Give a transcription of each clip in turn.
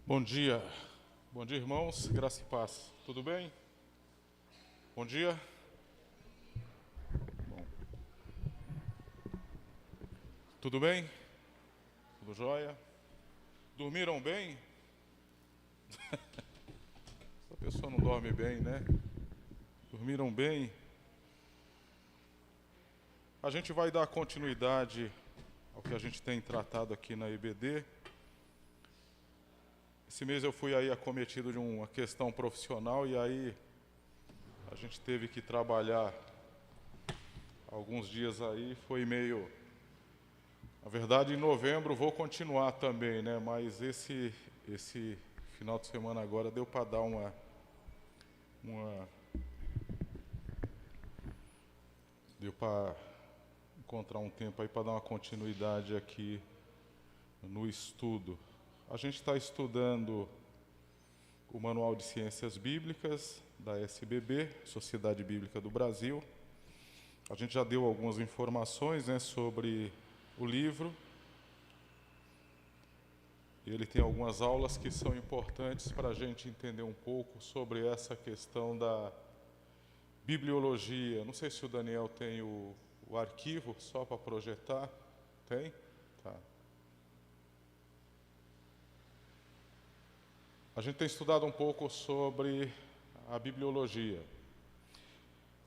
Bom dia, irmãos, graça e paz. Tudo bem? Bom dia. Bom. Tudo bem? Tudo jóia? Dormiram bem? Essa pessoa não dorme bem, né? Dormiram bem? A gente vai dar continuidade ao que a gente tem tratado aqui na EBD. Esse mês eu fui aí acometido de uma questão profissional e aí a gente teve que trabalhar alguns dias aí, foi meio... Na verdade, em novembro vou continuar também, né? Mas esse final de semana agora deu para dar deu para encontrar um tempo aí para dar uma continuidade aqui no estudo. A gente está estudando o Manual de Ciências Bíblicas da SBB, Sociedade Bíblica do Brasil. A gente já deu algumas informações, né, sobre o livro. Ele tem algumas aulas que são importantes para a gente entender um pouco sobre essa questão da bibliologia. Não sei se o Daniel tem o arquivo só para projetar. Tem? Tá. A gente tem estudado um pouco sobre a bibliologia.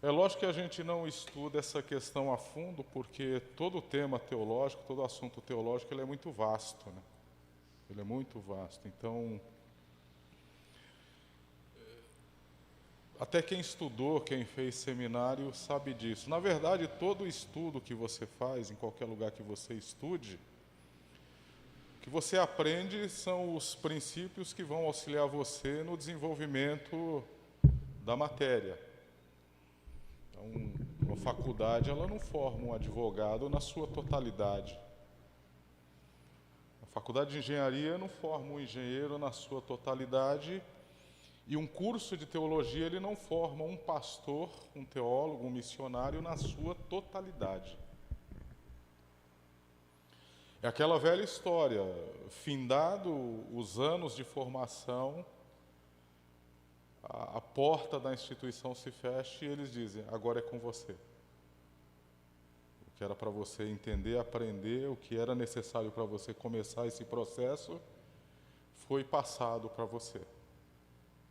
É lógico que a gente não estuda essa questão a fundo, porque todo tema teológico, todo assunto teológico, ele é muito vasto, né? Ele é muito vasto. Então, até quem estudou, quem fez seminário, sabe disso. Na verdade, todo estudo que você faz, em qualquer lugar que você estude, o que você aprende são os princípios que vão auxiliar você no desenvolvimento da matéria. Então, uma faculdade, ela não forma um advogado na sua totalidade. A faculdade de engenharia não forma um engenheiro na sua totalidade. E um curso de teologia, ele não forma um pastor, um teólogo, um missionário na sua totalidade. É aquela velha história, findado os anos de formação, a porta da instituição se fecha e eles dizem, agora é com você. O que era para você entender, aprender, o que era necessário para você começar esse processo, foi passado para você.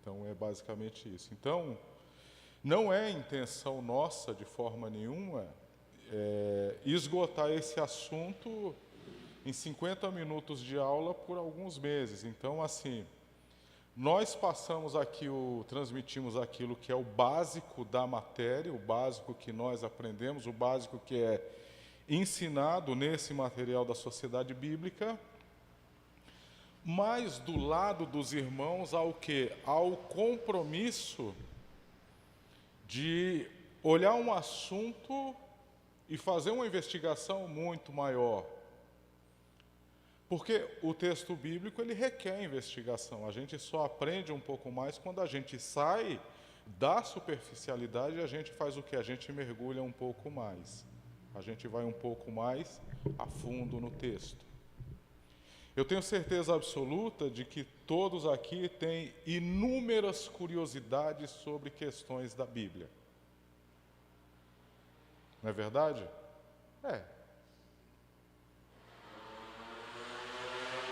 Então, é basicamente isso. Então, não é intenção nossa, de forma nenhuma, esgotar esse assunto em 50 minutos de aula por alguns meses. Então, assim, nós passamos aqui, transmitimos aquilo que é o básico da matéria, o básico que nós aprendemos, o básico que é ensinado nesse material da Sociedade Bíblica, mas do lado dos irmãos ao quê? Ao compromisso de olhar um assunto e fazer uma investigação muito maior. Porque o texto bíblico, ele requer investigação. A gente só aprende um pouco mais quando a gente sai da superficialidade e a gente faz o quê? A gente mergulha um pouco mais. A gente vai um pouco mais a fundo no texto. Eu tenho certeza absoluta de que todos aqui têm inúmeras curiosidades sobre questões da Bíblia. Não é verdade? É.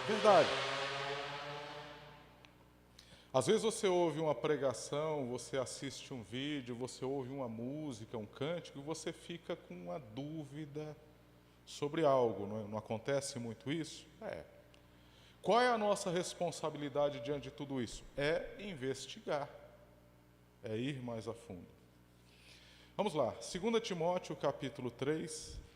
Verdade. Às vezes você ouve uma pregação, você assiste um vídeo, você ouve uma música, um cântico, e você fica com uma dúvida sobre algo. Não acontece muito isso? É. Qual é a nossa responsabilidade diante de tudo isso? É investigar, é ir mais a fundo. Vamos lá, 2 Timóteo capítulo 3.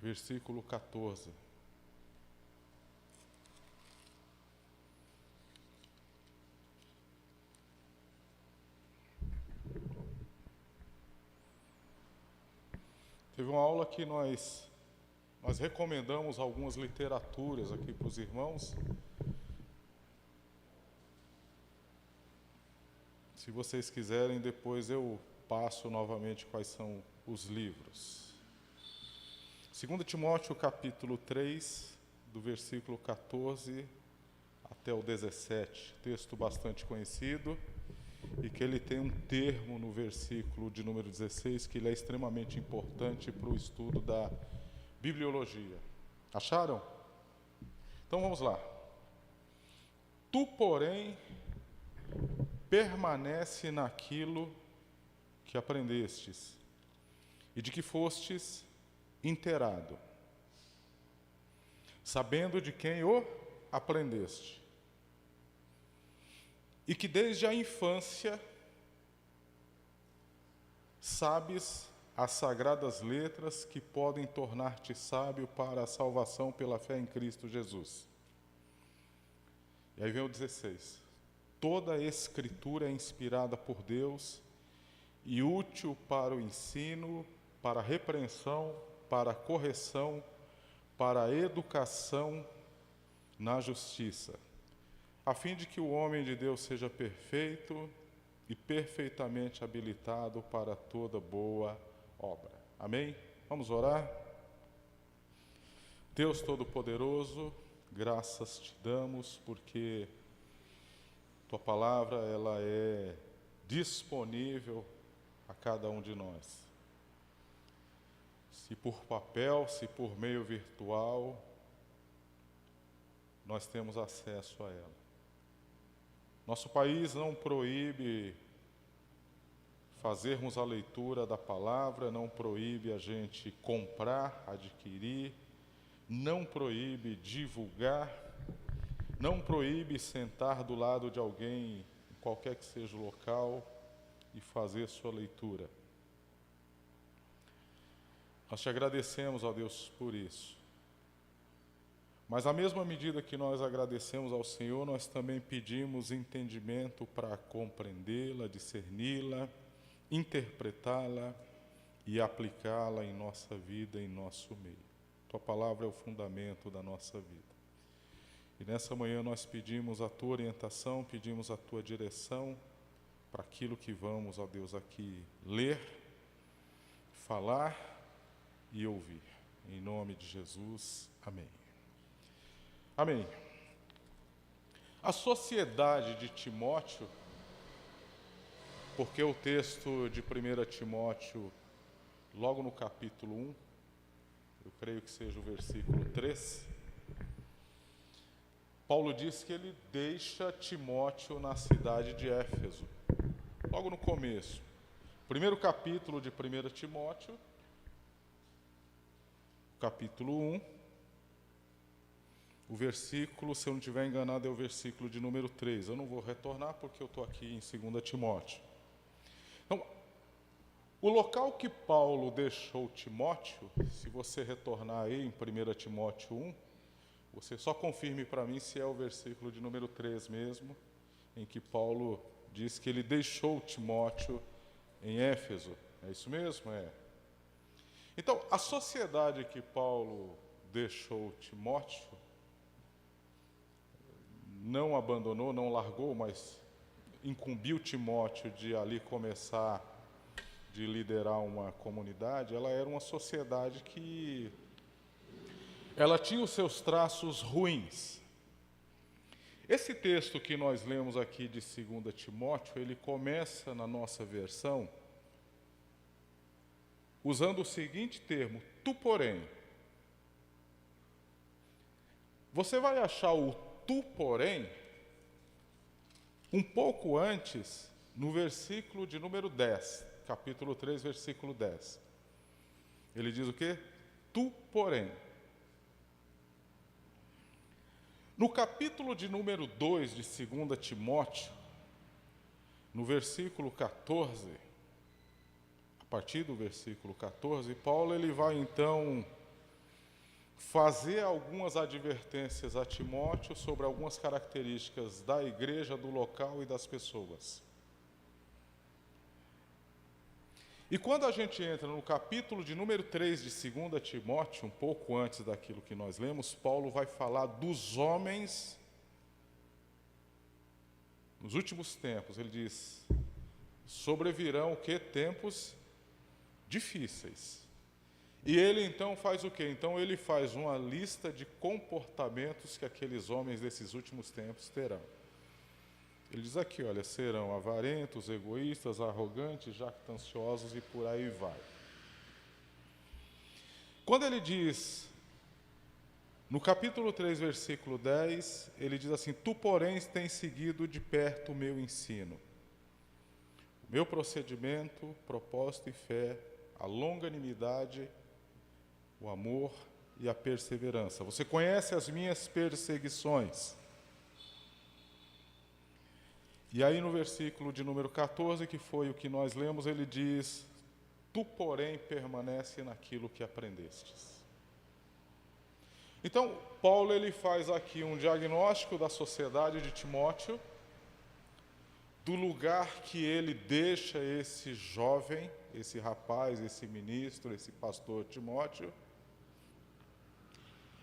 Versículo 14. Teve uma aula que nós recomendamos algumas literaturas aqui para os irmãos. Se vocês quiserem, depois eu passo novamente quais são os livros. 2 Timóteo capítulo 3, do versículo 14 até o 17, texto bastante conhecido, e que ele tem um termo no versículo de número 16 que ele é extremamente importante para o estudo da bibliologia. Acharam? Então vamos lá. Tu, porém, permanece naquilo que aprendestes e de que fostes inteirado, sabendo de quem o aprendeste, e que desde a infância sabes as sagradas letras que podem tornar-te sábio para a salvação pela fé em Cristo Jesus. E aí vem o 16. Toda a Escritura é inspirada por Deus e útil para o ensino, para a repreensão, para a correção, para a educação na justiça, a fim de que o homem de Deus seja perfeito e perfeitamente habilitado para toda boa obra. Amém? Vamos orar? Deus Todo-Poderoso, graças te damos porque tua palavra ela é disponível a cada um de nós. Se por papel, se por meio virtual, nós temos acesso a ela. Nosso país não proíbe fazermos a leitura da palavra, não proíbe a gente comprar, adquirir, não proíbe divulgar, não proíbe sentar do lado de alguém, qualquer que seja o local, e fazer sua leitura. Nós te agradecemos, ó Deus, por isso. Mas, à mesma medida que nós agradecemos ao Senhor, nós também pedimos entendimento para compreendê-la, discerni-la, interpretá-la e aplicá-la em nossa vida, em nosso meio. Tua palavra é o fundamento da nossa vida. E nessa manhã nós pedimos a tua orientação, pedimos a tua direção para aquilo que vamos, ó Deus, aqui ler, falar e ouvir. Em nome de Jesus, amém. Amém. A sociedade de Timóteo, porque o texto de 1 Timóteo, logo no capítulo 1, eu creio que seja o versículo 3, Paulo diz que ele deixa Timóteo na cidade de Éfeso, logo no começo. Primeiro capítulo de 1 Timóteo, capítulo 1, o versículo, se eu não estiver enganado, é o versículo de número 3. Eu não vou retornar porque eu estou aqui em 2 Timóteo. Então, o local que Paulo deixou Timóteo, se você retornar aí em 1 Timóteo 1, você só confirme para mim se é o versículo de número 3 mesmo, em que Paulo diz que ele deixou Timóteo em Éfeso. É isso mesmo? É. Então, a sociedade que Paulo deixou Timóteo, não abandonou, não largou, mas incumbiu Timóteo de ali começar, de liderar uma comunidade, ela era uma sociedade que ela tinha os seus traços ruins. Esse texto que nós lemos aqui de 2 Timóteo, ele começa na nossa versão usando o seguinte termo, tu porém. Você vai achar o tu porém um pouco antes, no versículo de número 10, capítulo 3, versículo 10. Ele diz o quê? Tu porém. No capítulo de número 2 de 2 Timóteo, no versículo 14, a partir do versículo 14, Paulo ele vai então fazer algumas advertências a Timóteo sobre algumas características da igreja, do local e das pessoas. E quando a gente entra no capítulo de número 3 de 2 Timóteo, um pouco antes daquilo que nós lemos, Paulo vai falar dos homens nos últimos tempos. Ele diz, sobrevirão o quê? Tempos difíceis. E ele então faz o quê? Então ele faz uma lista de comportamentos que aqueles homens desses últimos tempos terão. Ele diz aqui, olha, serão avarentos, egoístas, arrogantes, jactanciosos e por aí vai. Quando ele diz, no capítulo 3, versículo 10, ele diz assim: tu, porém, tens seguido de perto o meu ensino, o meu procedimento, propósito e fé, a longanimidade, o amor e a perseverança. Você conhece as minhas perseguições. E aí no versículo de número 14, que foi o que nós lemos, ele diz: tu, porém, permanece naquilo que aprendestes. Então, Paulo ele faz aqui um diagnóstico da sociedade de Timóteo, do lugar que ele deixa esse jovem, esse rapaz, esse ministro, esse pastor Timóteo.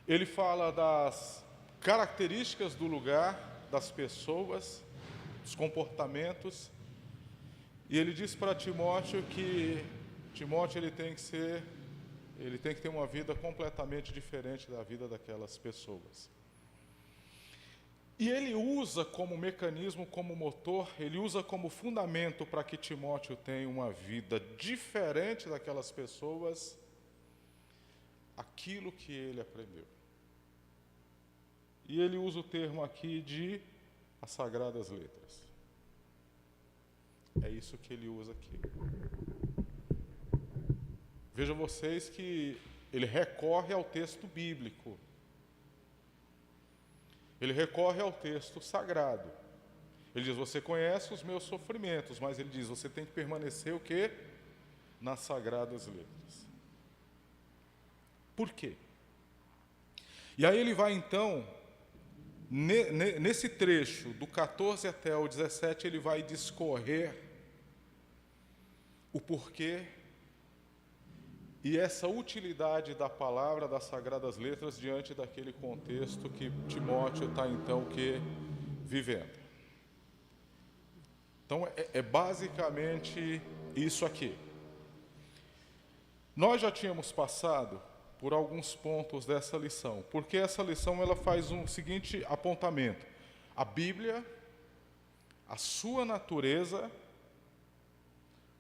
Ele fala das características do lugar, das pessoas, dos comportamentos, e ele diz para Timóteo que Timóteo ele tem que ter uma vida completamente diferente da vida daquelas pessoas. E ele usa como mecanismo, como motor, ele usa como fundamento para que Timóteo tenha uma vida diferente daquelas pessoas, aquilo que ele aprendeu. E ele usa o termo aqui de as Sagradas Letras. É isso que ele usa aqui. Vejam vocês que ele recorre ao texto bíblico. Ele recorre ao texto sagrado. Ele diz, você conhece os meus sofrimentos, mas ele diz, você tem que permanecer o quê? Nas Sagradas Letras. Por quê? E aí ele vai então, nesse trecho, do 14 até o 17, ele vai discorrer o porquê e essa utilidade da palavra das Sagradas Letras diante daquele contexto que Timóteo está então vivendo. Então é basicamente isso aqui. Nós já tínhamos passado por alguns pontos dessa lição, porque essa lição ela faz um seguinte apontamento: a Bíblia, a sua natureza,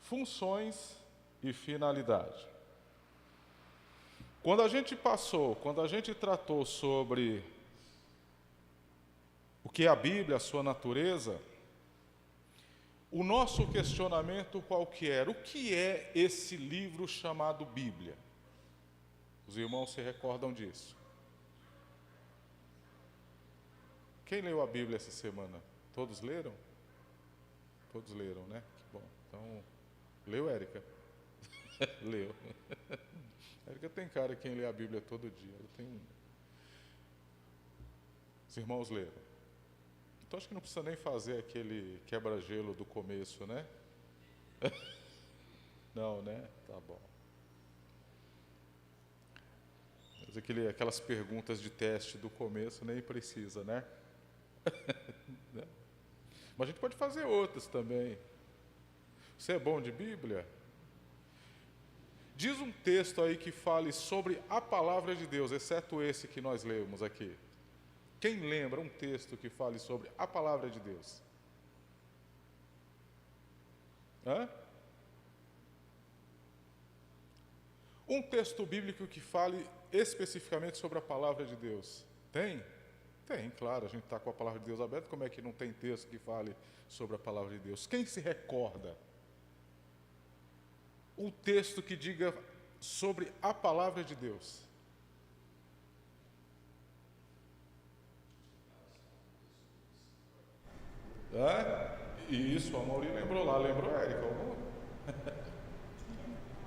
funções e finalidade. Quando a gente tratou sobre o que é a Bíblia, a sua natureza, o nosso questionamento qual que era? O que é esse livro chamado Bíblia? Os irmãos se recordam disso? Quem leu a Bíblia essa semana? Todos leram? Todos leram, né? Que bom. Então, leu, Érica? Leu. Érica tem cara quem lê a Bíblia todo dia. Os irmãos leram. Então acho que não precisa nem fazer aquele quebra-gelo do começo, né? Não, né? Tá bom. Mas aquelas perguntas de teste do começo nem precisa, né? Mas a gente pode fazer outras também. Você é bom de Bíblia? Diz um texto aí que fale sobre a palavra de Deus, exceto esse que nós lemos aqui. Quem lembra um texto que fale sobre a palavra de Deus? Hã? Um texto bíblico que fale especificamente sobre a palavra de Deus. Tem? Tem, claro, a gente está com a palavra de Deus aberta, como é que não tem texto que fale sobre a palavra de Deus? Quem se recorda? Um texto que diga sobre a palavra de Deus. Isso, a Mauri lembrou lá, lembrou, Érica?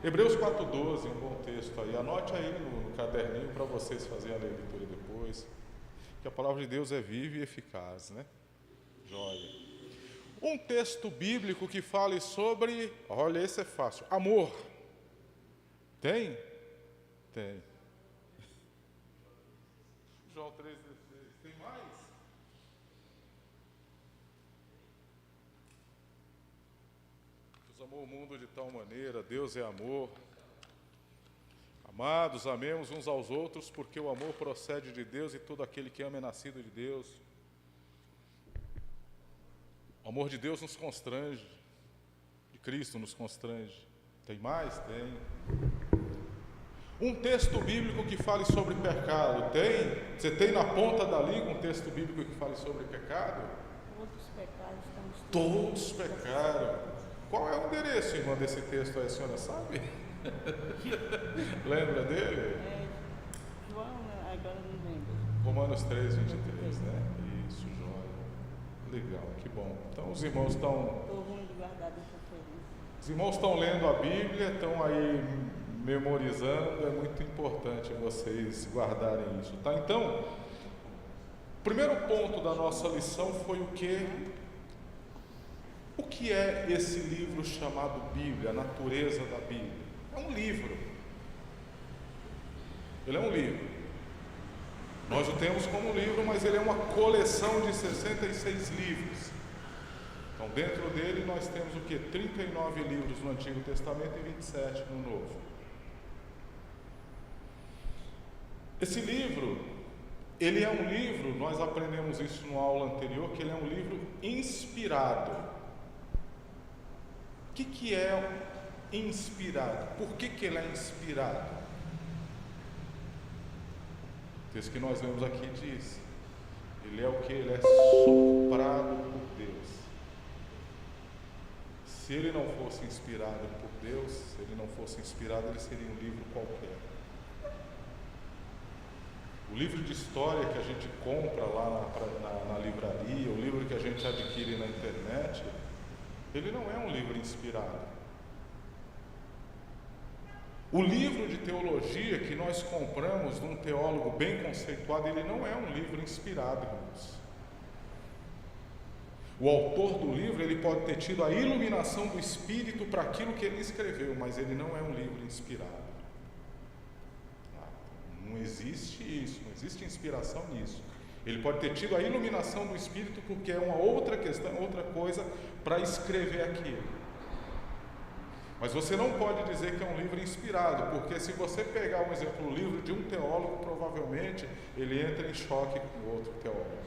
Hebreus 4,12, um bom texto aí. Anote aí no caderninho para vocês fazerem a leitura depois. Que a palavra de Deus é viva e eficaz, né? Joia. Um texto bíblico que fale sobre, olha, esse é fácil, amor. Tem? Tem. João 3,16. Tem mais? Deus amou o mundo de tal maneira, Deus é amor. Amados, amemos uns aos outros, porque o amor procede de Deus e todo aquele que ama é nascido de Deus. O amor de Deus nos constrange, de Cristo nos constrange. Tem mais? Tem. Um texto bíblico que fale sobre pecado, tem? Você tem na ponta da língua um texto bíblico que fale sobre pecado? Todos os pecados estão Todos pecaram. Qual é o endereço, irmã, desse texto aí, a senhora sabe? Lembra dele? João, agora não lembro. Romanos 3, 23, né? Isso, joia. Legal, que bom. Então os irmãos estão... Estou ruim de guardar essa referência. Os irmãos estão lendo a Bíblia, estão aí memorizando, é muito importante vocês guardarem isso, tá? Então, o primeiro ponto da nossa lição foi o quê? O que é esse livro chamado Bíblia, a natureza da Bíblia? É um livro. Ele é um livro. Nós o temos como livro, mas ele é uma coleção de 66 livros. Então, dentro dele nós temos o quê? 39 livros no Antigo Testamento e 27 no Novo. Esse livro, ele é um livro, nós aprendemos isso numa aula anterior, que ele é um livro inspirado. O que é inspirado? Por que ele é inspirado? O texto que nós vemos aqui diz, ele é o que? Ele é soprado por Deus. Se ele não fosse inspirado por Deus, se ele não fosse inspirado, ele seria um livro qualquer. O livro de história que a gente compra lá na livraria, o livro que a gente adquire na internet, ele não é um livro inspirado. O livro de teologia que nós compramos de um teólogo bem conceituado, ele não é um livro inspirado, irmãos. O autor do livro, ele pode ter tido a iluminação do Espírito para aquilo que ele escreveu, mas ele não é um livro inspirado. Não existe isso, não existe inspiração nisso. Ele pode ter tido a iluminação do Espírito porque é uma outra questão, outra coisa para escrever aquilo. Mas você não pode dizer que é um livro inspirado, porque se você pegar um exemplo, o livro de um teólogo, provavelmente ele entra em choque com o outro teólogo.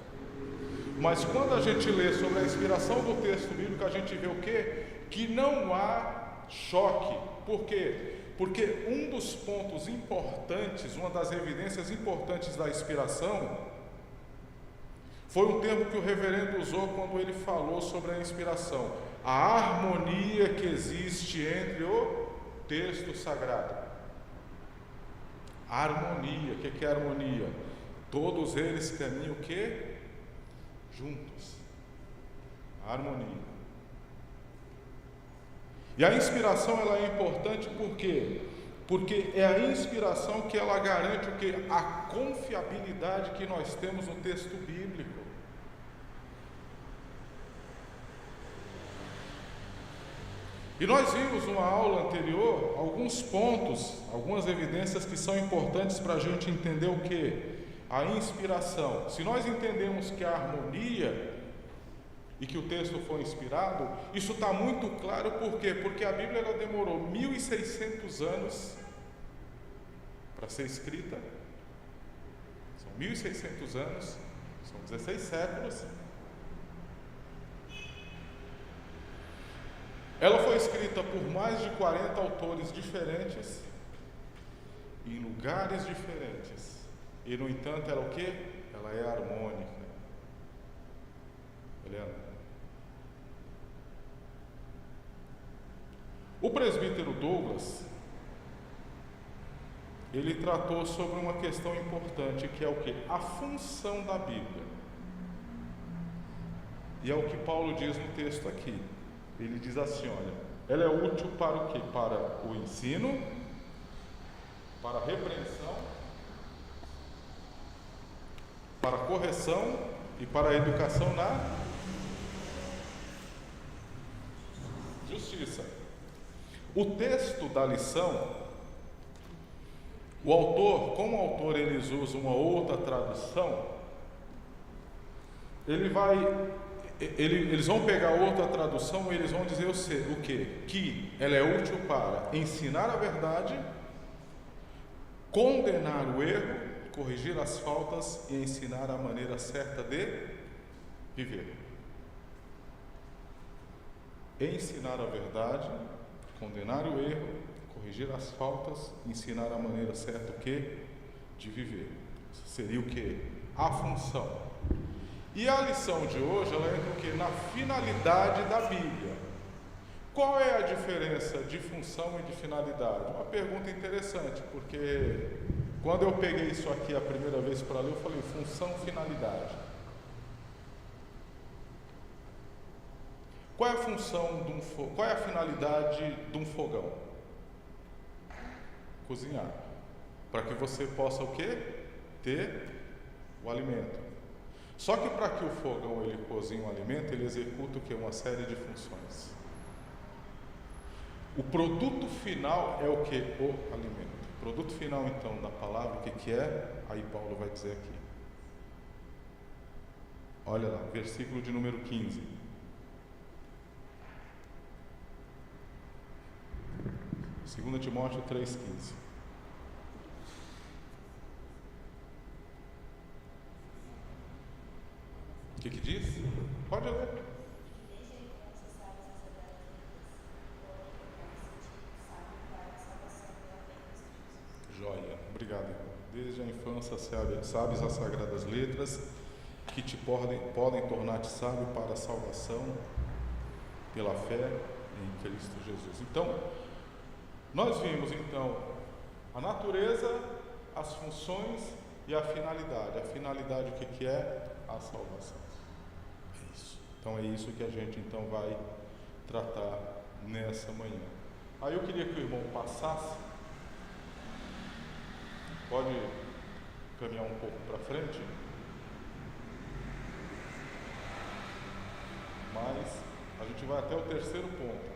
Mas quando a gente lê sobre a inspiração do texto bíblico, a gente vê o quê? Que não há choque. Por quê? Porque um dos pontos importantes, uma das evidências importantes da inspiração, foi um termo que o reverendo usou quando ele falou sobre a inspiração. A harmonia que existe entre o texto sagrado. A harmonia, o que é harmonia? Todos eles caminham o quê? Juntos. A harmonia. E a inspiração ela é importante por quê? Porque é a inspiração que ela garante o quê? A confiabilidade que nós temos no texto bíblico. E nós vimos numa aula anterior alguns pontos, algumas evidências que são importantes para a gente entender o quê? A inspiração. Se nós entendemos que a harmonia e que o texto foi inspirado, isso está muito claro, por quê? Porque a Bíblia ela demorou 1.600 anos para ser escrita. São 1.600 anos, são 16 séculos. Ela foi escrita por mais de 40 autores diferentes, em lugares diferentes. E, no entanto, ela é o quê? Ela é harmônica. Olhando. O presbítero Douglas, ele tratou sobre uma questão importante, que é o quê? A função da Bíblia. E é o que Paulo diz no texto aqui. Ele diz assim, olha, ela é útil para o quê? Para o ensino, para a repreensão, para a correção e para a educação na justiça. O texto da lição, o autor, como o autor eles usam uma outra tradução, eles vão pegar outra tradução e eles vão dizer o quê? Que ela é útil para ensinar a verdade, condenar o erro, corrigir as faltas e ensinar a maneira certa de viver. Ensinar a verdade, condenar o erro, corrigir as faltas, ensinar a maneira certa o quê? De viver. Isso seria o quê? A função. E a lição de hoje, ela entra o quê? Na finalidade da Bíblia. Qual é a diferença de função e de finalidade? Uma pergunta interessante, porque quando eu peguei isso aqui a primeira vez para ler, eu falei função, finalidade. Qual é a função de qual é a finalidade de um fogão? Cozinhar. Para que você possa o quê? Ter o alimento. Só que para que o fogão ele cozinhe o alimento, ele executa o quê? Uma série de funções. O produto final é o quê? O alimento. O produto final, então, da palavra, o que é? Aí Paulo vai dizer aqui. Olha lá, versículo de número 15. Segunda Timóteo 3,15. O que diz? Pode ler. Joia, obrigado, irmão. Desde a infância sabes as sagradas letras que te podem tornar-te sábio para a salvação pela fé em Cristo Jesus. Então, nós vimos então a natureza, as funções e a finalidade. A finalidade o que é? A salvação. É isso. Então é isso que a gente então vai tratar nessa manhã. Aí eu queria que o irmão passasse. Pode caminhar um pouco para frente? Mas a gente vai até o terceiro ponto.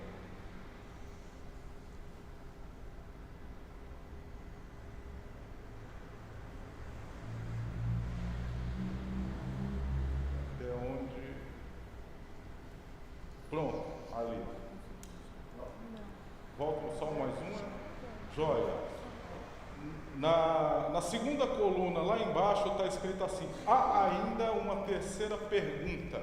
Até onde? Pronto, ali. Volta só mais uma. Joia. Na segunda coluna, lá embaixo, está escrito assim: há ainda uma terceira pergunta.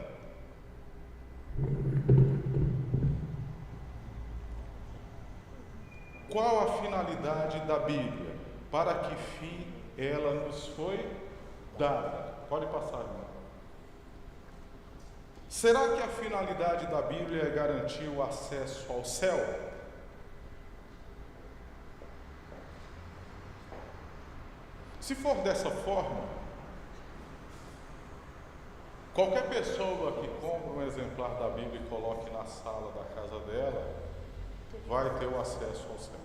Qual a finalidade da Bíblia? Para que fim ela nos foi dada? Pode passar, irmão. Será que a finalidade da Bíblia é garantir o acesso ao céu? Se for dessa forma, qualquer pessoa que compre um exemplar da Bíblia e coloque na sala da casa dela, vai ter o acesso ao céu.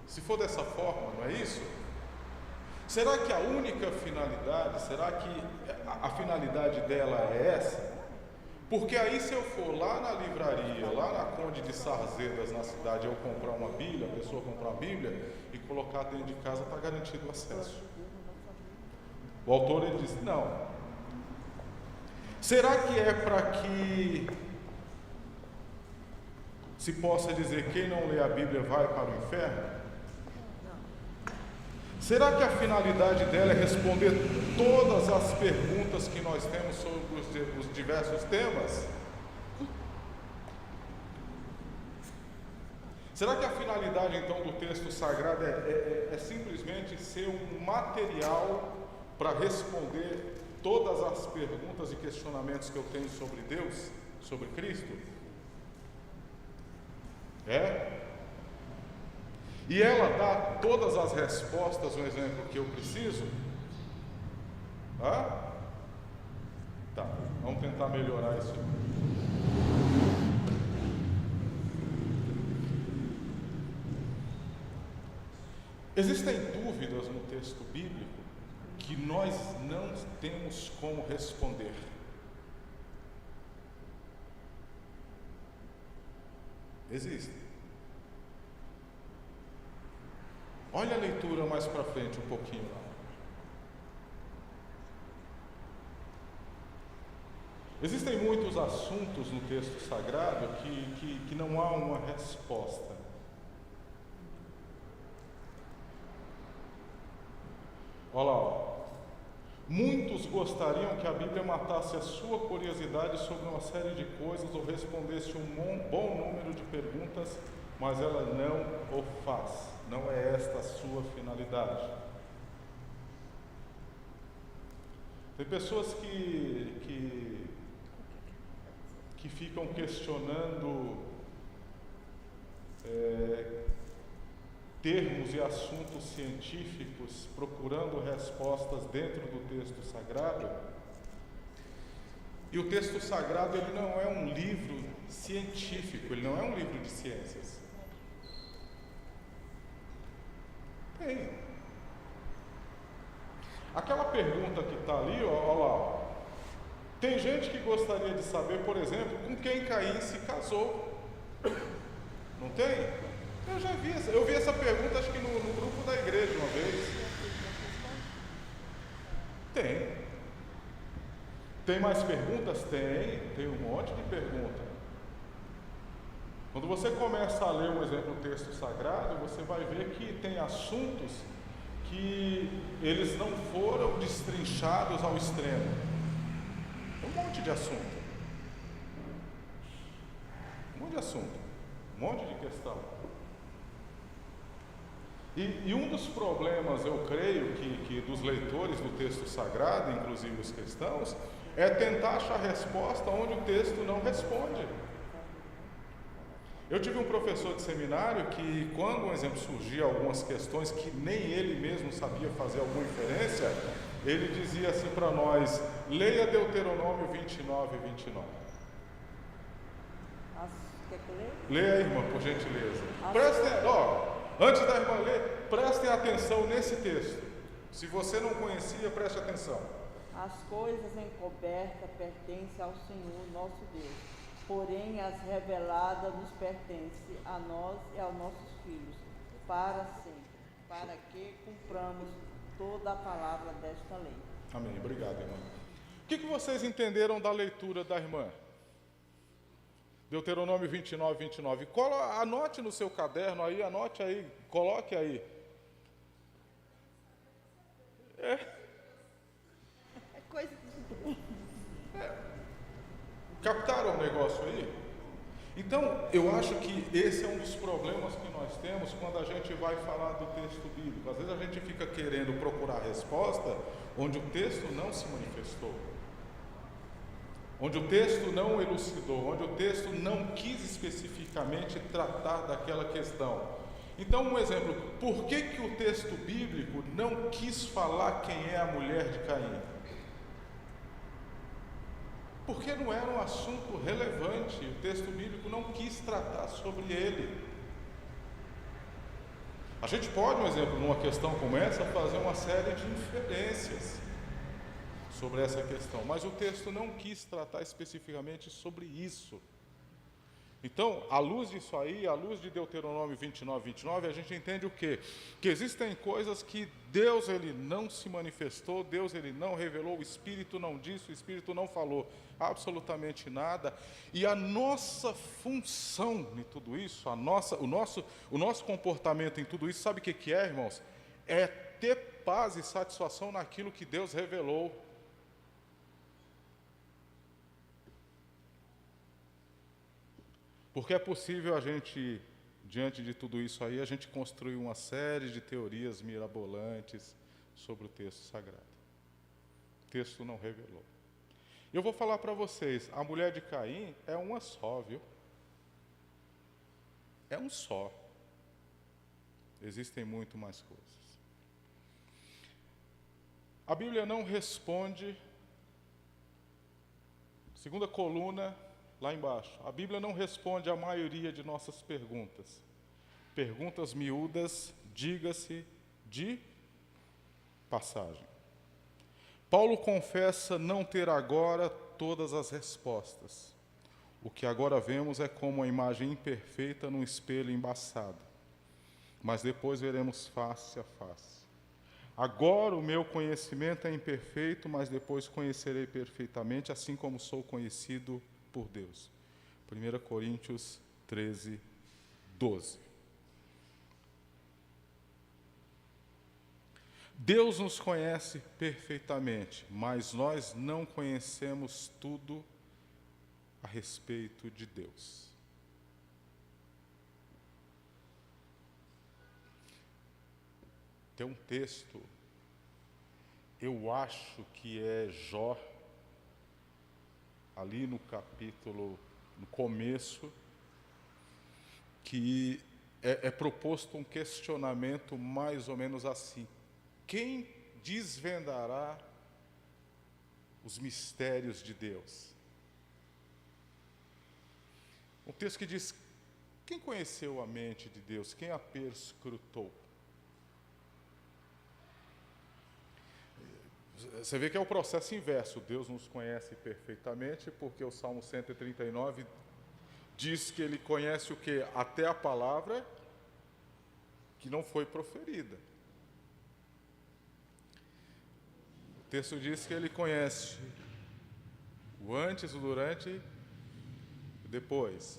Se for dessa forma, não é isso? Será que a única finalidade, será que a finalidade dela é essa? Porque aí se eu for lá na livraria, lá na Conde de Sarzedas, na cidade, eu comprar uma Bíblia, a pessoa comprar uma Bíblia e colocar dentro de casa, está garantido o acesso. O autor ele diz, não. Será que é para que se possa dizer quem não lê a Bíblia vai para o inferno? Será que a finalidade dela é responder todas as perguntas que nós temos sobre os diversos temas? Será que a finalidade então do texto sagrado é simplesmente ser um material para responder todas as perguntas e questionamentos que eu tenho sobre Deus, sobre Cristo? É? E ela dá todas as respostas, um exemplo que eu preciso? Tá, vamos tentar melhorar isso. Existem dúvidas no texto bíblico que nós não temos como responder. Existem. Olha a leitura mais para frente um pouquinho lá. Existem muitos assuntos no texto sagrado que não há uma resposta. Olha lá, ó. Muitos gostariam que a Bíblia matasse a sua curiosidade sobre uma série de coisas ou respondesse um bom número de perguntas, mas ela não o faz. Não é esta a sua finalidade. Tem pessoas que ficam questionando termos e assuntos científicos, procurando respostas dentro do texto sagrado. E o texto sagrado, ele não é um livro científico, ele não é um livro de ciências. Tem. Aquela pergunta que está ali, olha lá, ó. Tem gente que gostaria de saber, por exemplo, com quem Caim se casou. Não tem? Eu vi essa pergunta, acho que no grupo da igreja uma vez. Tem. Tem mais perguntas? Tem um monte de perguntas. Quando você começa a ler, por exemplo, o texto sagrado, você vai ver que tem assuntos que eles não foram destrinchados ao extremo. Um monte de assunto. Um monte de assunto. Um monte de questão. E um dos problemas, eu creio, que dos leitores do texto sagrado, inclusive os cristãos, é tentar achar resposta onde o texto não responde. Eu tive um professor de seminário que, quando, por exemplo, surgiam algumas questões que nem ele mesmo sabia fazer alguma inferência, ele dizia assim para nós: leia Deuteronômio 29 e 29. Quer que eu leia? Leia, irmã, por gentileza. Antes da irmã ler, prestem atenção nesse texto. Se você não conhecia, preste atenção. As coisas encobertas pertencem ao Senhor nosso Deus, porém as reveladas nos pertencem a nós e aos nossos filhos, para sempre, para que cumpramos toda a palavra desta lei. Amém. Obrigado, irmã. O que vocês entenderam da leitura da irmã? Deuteronômio 29, 29. Anote no seu caderno aí, anote aí, coloque aí. É coisa de... Captaram o negócio aí? Então, eu acho que esse é um dos problemas que nós temos quando a gente vai falar do texto bíblico. Às vezes a gente fica querendo procurar resposta onde o texto não se manifestou, onde o texto não elucidou, onde o texto não quis especificamente tratar daquela questão. Então, um exemplo: por que o texto bíblico não quis falar quem é a mulher de Caim? Porque não era um assunto relevante, o texto bíblico não quis tratar sobre ele. A gente pode, um exemplo, numa questão como essa, fazer uma série de inferências sobre essa questão, mas o texto não quis tratar especificamente sobre isso. Então, à luz disso aí, à luz de Deuteronômio 29, 29, a gente entende o quê? Que existem coisas que Deus ele não se manifestou, Deus ele não revelou, o Espírito não disse, o Espírito não falou absolutamente nada. E a nossa função em tudo isso, o nosso comportamento em tudo isso, sabe o que é, irmãos? É ter paz e satisfação naquilo que Deus revelou. Porque é possível a gente, diante de tudo isso aí, a gente construir uma série de teorias mirabolantes sobre o texto sagrado. O texto não revelou. Eu vou falar para vocês, a mulher de Caim é uma só, viu? É um só. Existem muito mais coisas. A Bíblia não responde, segunda coluna, lá embaixo, a Bíblia não responde a maioria de nossas perguntas. Perguntas miúdas, diga-se de passagem. Paulo confessa não ter agora todas as respostas. O que agora vemos é como uma imagem imperfeita num espelho embaçado. Mas depois veremos face a face. Agora o meu conhecimento é imperfeito, mas depois conhecerei perfeitamente, assim como sou conhecido por Deus. 1 Coríntios 13, 12. Deus nos conhece perfeitamente, mas nós não conhecemos tudo a respeito de Deus. Tem um texto, eu acho que é Jó, ali no capítulo, no começo, que é proposto um questionamento mais ou menos assim: quem desvendará os mistérios de Deus? Um texto que diz: quem conheceu a mente de Deus? Quem a perscrutou? Você vê que é o processo inverso. Deus nos conhece perfeitamente, porque o Salmo 139 diz que Ele conhece o quê? Até a palavra que não foi proferida. O texto diz que Ele conhece o antes, o durante e depois.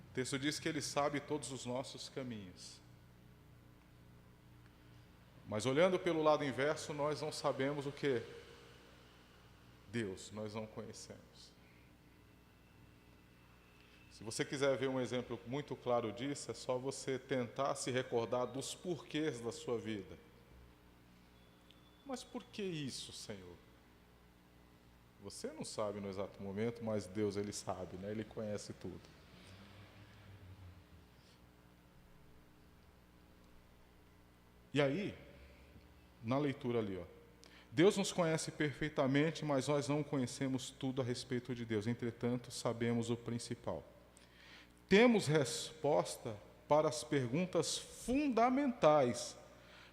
O texto diz que Ele sabe todos os nossos caminhos. Mas olhando pelo lado inverso, nós não sabemos o que? Deus, nós não conhecemos. Se você quiser ver um exemplo muito claro disso, é só você tentar se recordar dos porquês da sua vida. Mas por que isso, Senhor? Você não sabe no exato momento, mas Deus, Ele sabe, né? Ele conhece tudo. E aí, na leitura ali, ó, Deus nos conhece perfeitamente, mas nós não conhecemos tudo a respeito de Deus. Entretanto, sabemos o principal. Temos resposta para as perguntas fundamentais.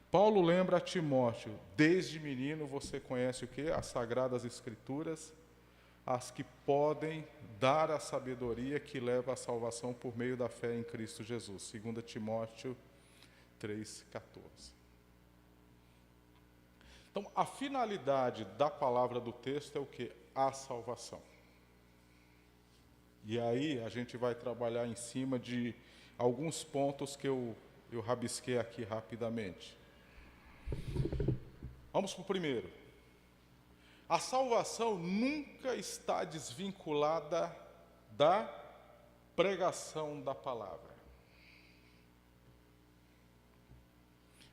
Paulo lembra a Timóteo: desde menino você conhece o quê? As Sagradas Escrituras, as que podem dar a sabedoria que leva à salvação por meio da fé em Cristo Jesus. 2 Timóteo 3,14. Então, a finalidade da palavra do texto é o quê? A salvação. E aí a gente vai trabalhar em cima de alguns pontos que eu rabisquei aqui rapidamente. Vamos para o primeiro. A salvação nunca está desvinculada da pregação da palavra.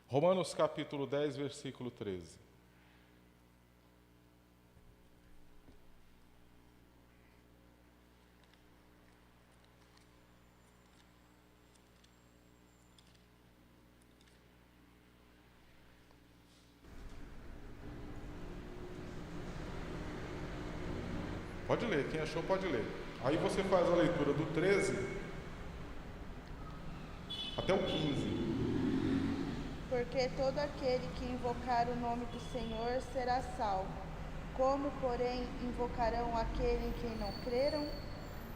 Romanos capítulo 10, versículo 13. Pode ler, quem achou pode ler. Aí você faz a leitura do 13 até o 15. Porque todo aquele que invocar o nome do Senhor será salvo. Como, porém, invocarão aquele em quem não creram?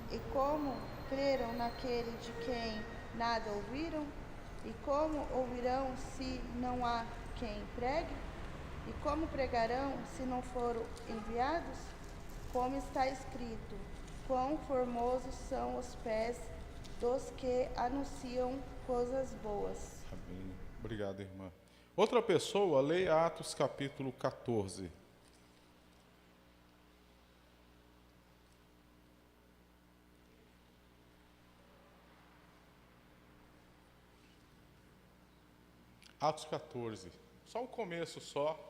E como creram naquele de quem nada ouviram? E como ouvirão se não há quem pregue? E como pregarão se não foram enviados? Como está escrito: quão formosos são os pés dos que anunciam coisas boas. Amém. Obrigado, irmã. Outra pessoa, leia Atos capítulo 14. Atos 14. Só o começo só.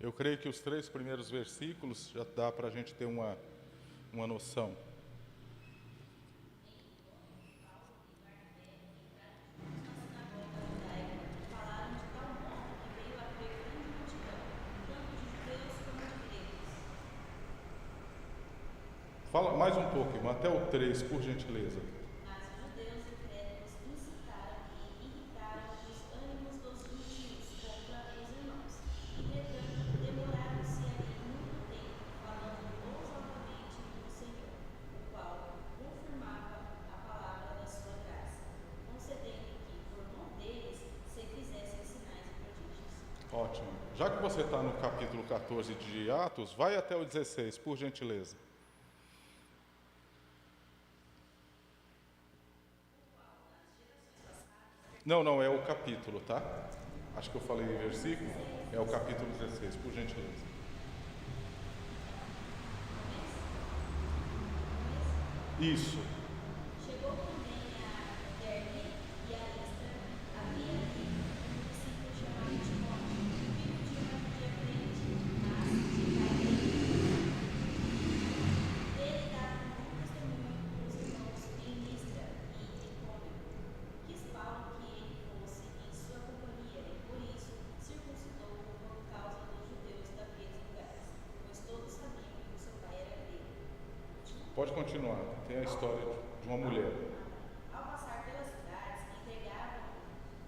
Eu creio que os 3 primeiros versículos já dá para a gente ter uma noção. Fala mais um pouco, irmão, até o 3, por gentileza. Mas os judeus incrédulos incitaram e irritaram os ânimos dos gentios contra os irmãos. Entretanto, demoraram-se ali muito tempo, falando ousadamente do Senhor, o qual confirmava a palavra da sua graça, concedendo que, por mão deles, se fizessem sinais Já que você está no capítulo 14 de Atos, vai até o 16, por gentileza. Não, é o capítulo, tá? Acho que eu falei versículo. É o capítulo 16, por gentileza. Isso. Chegou também a Derbe e a Listra. Havia ali um discípulo chamado Timóteo, filho de uma judia crente, mas de pai grego. Ele dava um bom testemunho com os irmãos em Listra e Icônio. Quis Paulo que ele fosse em sua companhia e por isso circuncidou por causa dos judeus daqueles lugares, pois todos sabiam que o seu pai era grego. Pode continuar. Tem a história de uma mulher. Ao passar pelas cidades, entregavam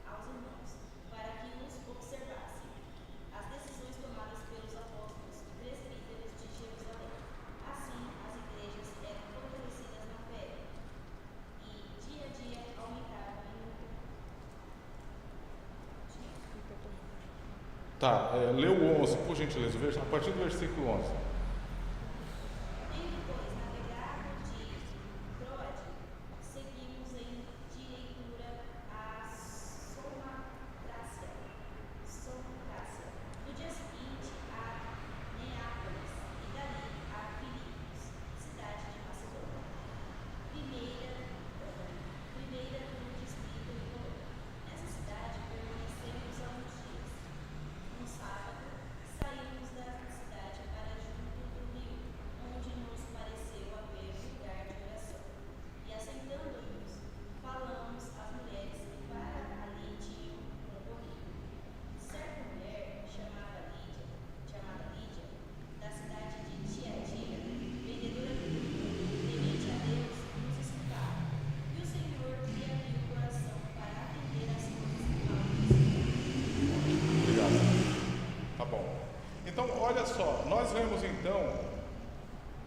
aos irmãos para que os observassem as decisões tomadas pelos apóstolos e presbíteros de Jerusalém. Assim, as igrejas eram fortalecidas na fé e dia a dia aumentavam em número. Tá, lê o 11, por gentileza, a partir do versículo 11. Tendo, pois, navegado de Troade, seguimos em direitura a Somotrácia. No dia seguinte, a Neápolis e dali a Filipos, cidade de Macedônia, primeira do distrito de Roma. Nessa cidade permanecemos alguns dias. No sábado, saímos da cidade para junto do rio, onde nos pareceu haver lugar de oração. E assentando-nos, falamos às mulheres que para ali tinham concorrido. Certa mulher, chamada Lídia, da cidade de Tiatira, vendedora de fruta, temente a Deus, nos escutava. E o Senhor lhe abriu o coração para atender às coisas que Paulo dizia. Obrigado. Tá bom. Então, olha só, nós lemos então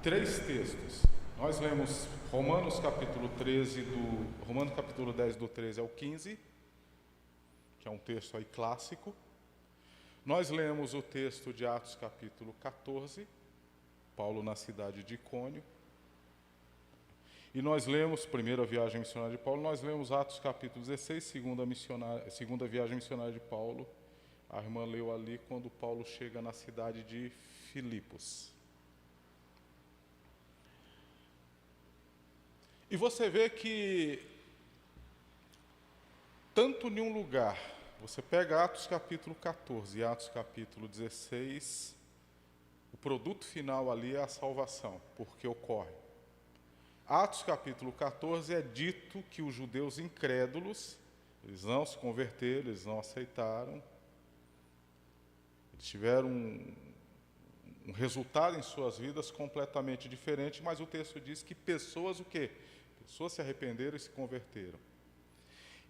3 textos. Nós lemos Romanos capítulo 10 do 13 ao 15, que é um texto aí clássico. Nós lemos o texto de Atos capítulo 14, Paulo na cidade de Icônio. E nós lemos, primeira viagem missionária de Paulo, nós lemos Atos capítulo 16, segunda viagem missionária de Paulo. A irmã leu ali quando Paulo chega na cidade de Filipos. E você vê que, tanto em um lugar, você pega Atos capítulo 14 e Atos capítulo 16, o produto final ali é a salvação, porque ocorre. Atos capítulo 14 é dito que os judeus incrédulos, eles não se converteram, eles não aceitaram, eles tiveram um resultado em suas vidas completamente diferente, mas o texto diz que pessoas o quê? Pessoas se arrependeram e se converteram.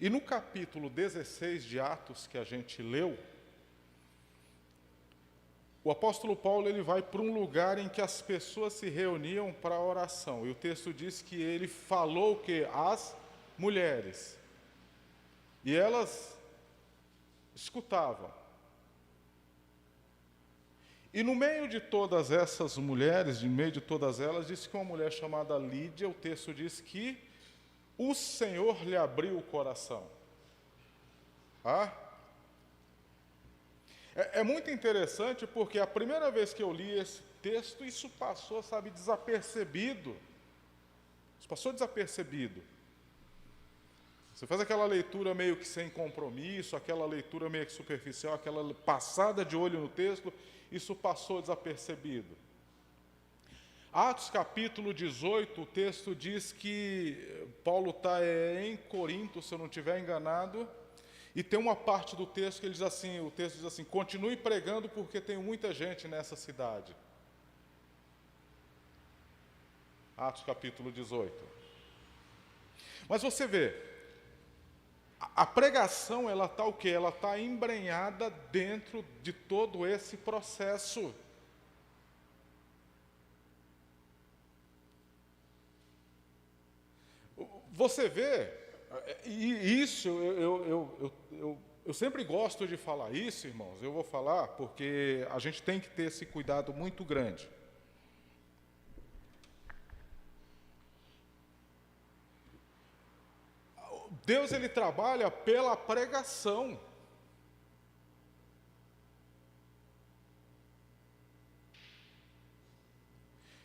E no capítulo 16 de Atos, que a gente leu, o apóstolo Paulo ele vai para um lugar em que as pessoas se reuniam para a oração. E o texto diz que ele falou que as mulheres. E elas escutavam. E no meio de todas essas mulheres, no meio de todas elas, diz que uma mulher chamada Lídia, o texto diz que o Senhor lhe abriu o coração. É muito interessante porque a primeira vez que eu li esse texto, isso passou, desapercebido. Isso passou desapercebido. Você faz aquela leitura meio que sem compromisso, aquela leitura meio que superficial, aquela passada de olho no texto, isso passou desapercebido. Atos capítulo 18, o texto diz que Paulo está em Corinto, se eu não estiver enganado, e tem uma parte do texto que ele diz assim, o texto diz assim, continue pregando porque tem muita gente nessa cidade. Atos capítulo 18. Mas você vê, a pregação, ela está o quê? Ela está embrenhada dentro de todo esse processo. Você vê, e isso eu Eu sempre gosto de falar isso, irmãos, eu vou falar porque a gente tem que ter esse cuidado muito grande. Deus, ele trabalha pela pregação.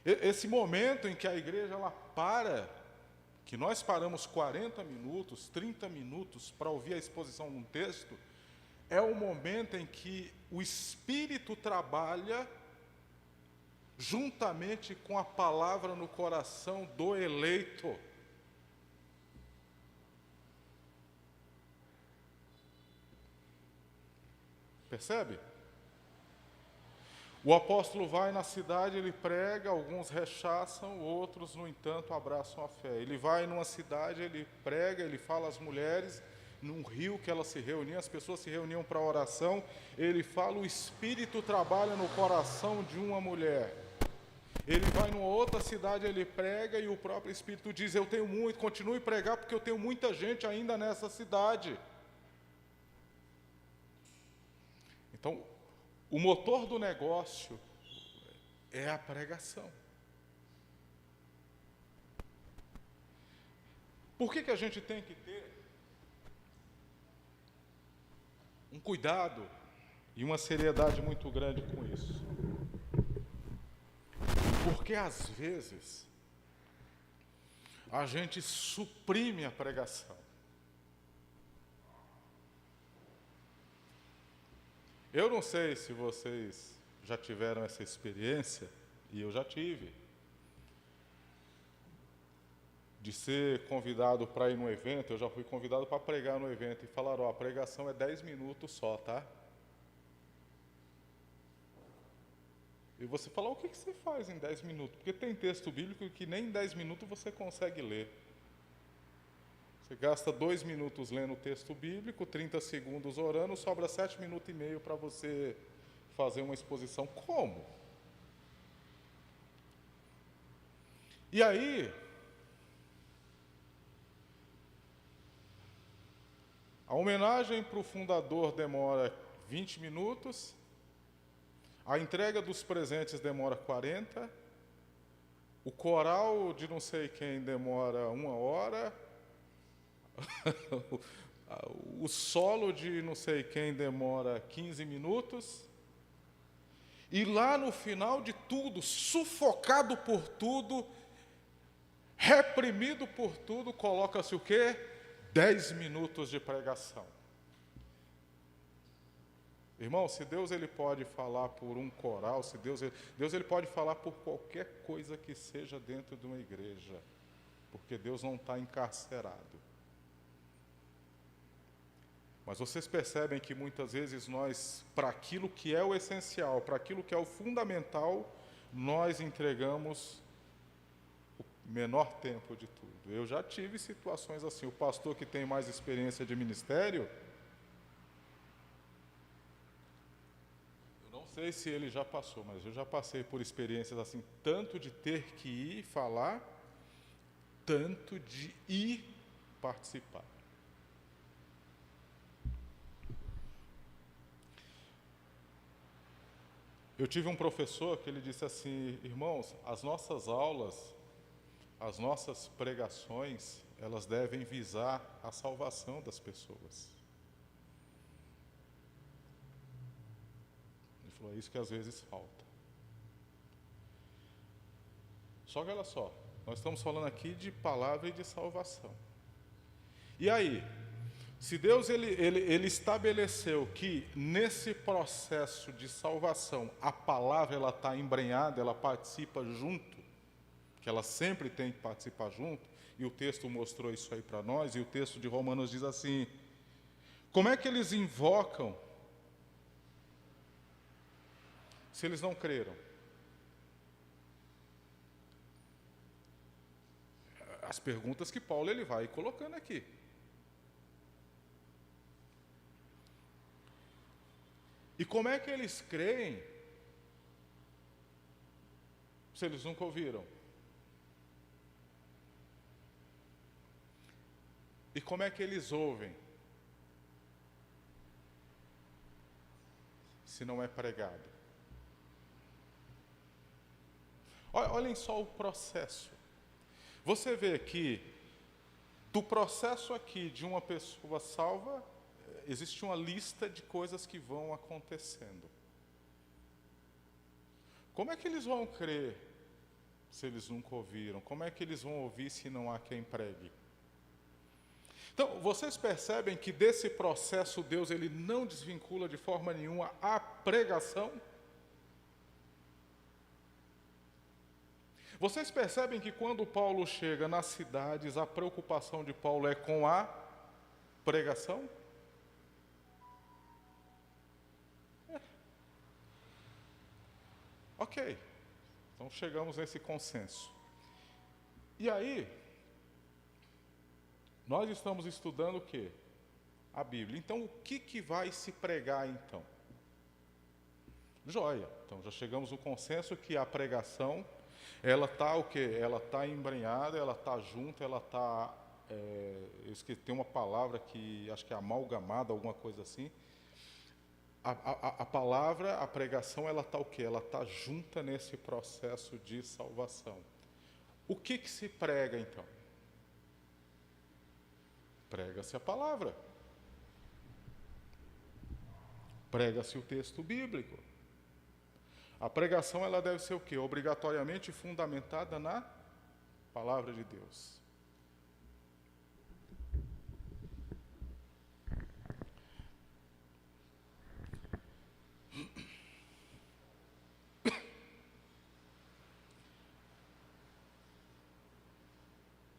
Esse momento em que a igreja ela para, que nós paramos 40 minutos, 30 minutos para ouvir a exposição de um texto, é o momento em que o Espírito trabalha juntamente com a palavra no coração do eleito. Percebe? O apóstolo vai na cidade, ele prega, alguns rechaçam, outros, no entanto, abraçam a fé. Ele vai numa cidade, ele prega, ele fala às mulheres, num rio que elas se reuniam, as pessoas se reuniam para oração, ele fala, o Espírito trabalha no coração de uma mulher. Ele vai numa outra cidade, ele prega e o próprio Espírito diz, eu tenho muito, continue a pregar porque eu tenho muita gente ainda nessa cidade. Então, o motor do negócio é a pregação. Por que a gente tem que ter um cuidado e uma seriedade muito grande com isso? Porque às vezes a gente suprime a pregação. Eu não sei se vocês já tiveram essa experiência, e eu já tive, de ser convidado para ir num evento. Eu já fui convidado para pregar no evento e falaram, a pregação é 10 minutos só, tá? E você fala, o que você faz em 10 minutos? Porque tem texto bíblico que nem em 10 minutos você consegue ler. Você gasta 2 minutos lendo o texto bíblico, 30 segundos orando, sobra 7 minutos e meio para você fazer uma exposição. Como? E aí, a homenagem para o fundador demora 20 minutos, a entrega dos presentes demora 40, o coral de não sei quem demora 1 hora, o solo de não sei quem demora 15 minutos, e lá no final de tudo, sufocado por tudo, reprimido por tudo, coloca-se o quê? 10 minutos de pregação. Irmão, se Deus ele pode falar por um coral, se Deus ele pode falar por qualquer coisa que seja dentro de uma igreja, porque Deus não está encarcerado. Mas vocês percebem que muitas vezes nós, para aquilo que é o essencial, para aquilo que é o fundamental, nós entregamos o menor tempo de tudo. Eu já tive situações assim. O pastor que tem mais experiência de ministério, eu não sei se ele já passou, mas eu já passei por experiências assim, tanto de ter que ir falar, tanto de ir participar. Eu tive um professor que ele disse assim, irmãos, as nossas aulas, as nossas pregações, elas devem visar a salvação das pessoas. Ele falou, é isso que às vezes falta. Só que olha só, nós estamos falando aqui de palavra e de salvação. E aí? Se Deus ele estabeleceu que nesse processo de salvação a palavra ela está embrenhada, ela participa junto, que ela sempre tem que participar junto, e o texto mostrou isso aí para nós, e o texto de Romanos diz assim, como é que eles invocam se eles não creram? As perguntas que Paulo ele vai colocando aqui. E como é que eles creem se eles nunca ouviram? E como é que eles ouvem se não é pregado? Olhem só o processo. Você vê aqui, do processo aqui de uma pessoa salva, existe uma lista de coisas que vão acontecendo. Como é que eles vão crer se eles nunca ouviram? Como é que eles vão ouvir se não há quem pregue? Então, vocês percebem que desse processo Deus ele não desvincula de forma nenhuma a pregação? Vocês percebem que quando Paulo chega nas cidades, a preocupação de Paulo é com a pregação? Ok, então chegamos nesse consenso. E aí, nós estamos estudando o quê? A Bíblia. Então, o que vai se pregar então? Joia. Então, já chegamos no consenso que a pregação, ela está o quê? Ela está embrenhada, ela está junta, ela está... eu esqueci, tem uma palavra que acho que é amalgamada, alguma coisa assim. A palavra, a pregação, ela está o quê? Ela está junta nesse processo de salvação. O que se prega, então? Prega-se a palavra. Prega-se o texto bíblico. A pregação, ela deve ser o quê? Obrigatoriamente fundamentada na palavra de Deus.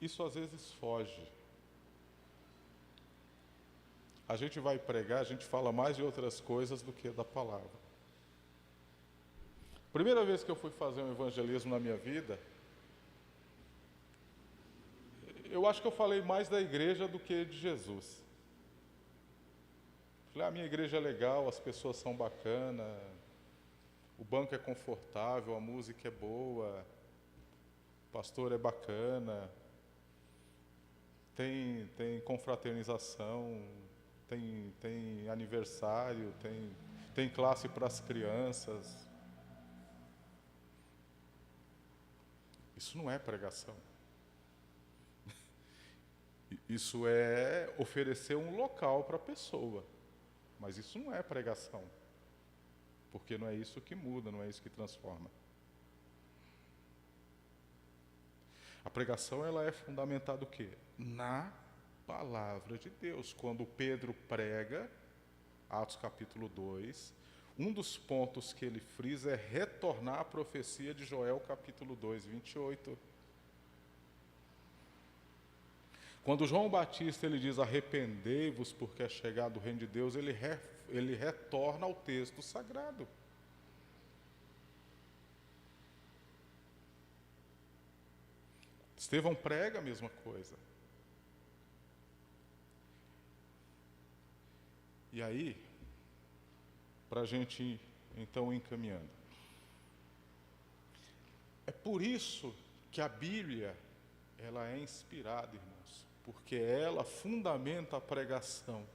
Isso às vezes foge. A gente vai pregar, a gente fala mais de outras coisas do que da palavra. Primeira vez que eu fui fazer um evangelismo na minha vida, eu acho que eu falei mais da igreja do que de Jesus. Falei, a minha igreja é legal, as pessoas são bacanas, o banco é confortável, a música é boa, o pastor é bacana, tem confraternização, tem aniversário, tem classe para as crianças. Isso não é pregação. Isso é oferecer um local para a pessoa. Mas isso não é pregação. Porque não é isso que muda, não é isso que transforma. A pregação, ela é fundamentada o quê? Na palavra de Deus. Quando Pedro prega, Atos capítulo 2, um dos pontos que ele frisa é retornar à profecia de Joel capítulo 2, 28. Quando João Batista ele diz arrependei-vos porque é chegado o reino de Deus, ele retorna ao texto sagrado. Estevão prega a mesma coisa. E aí, para a gente ir, então, encaminhando. É por isso que a Bíblia, ela é inspirada, irmãos, porque ela fundamenta a pregação.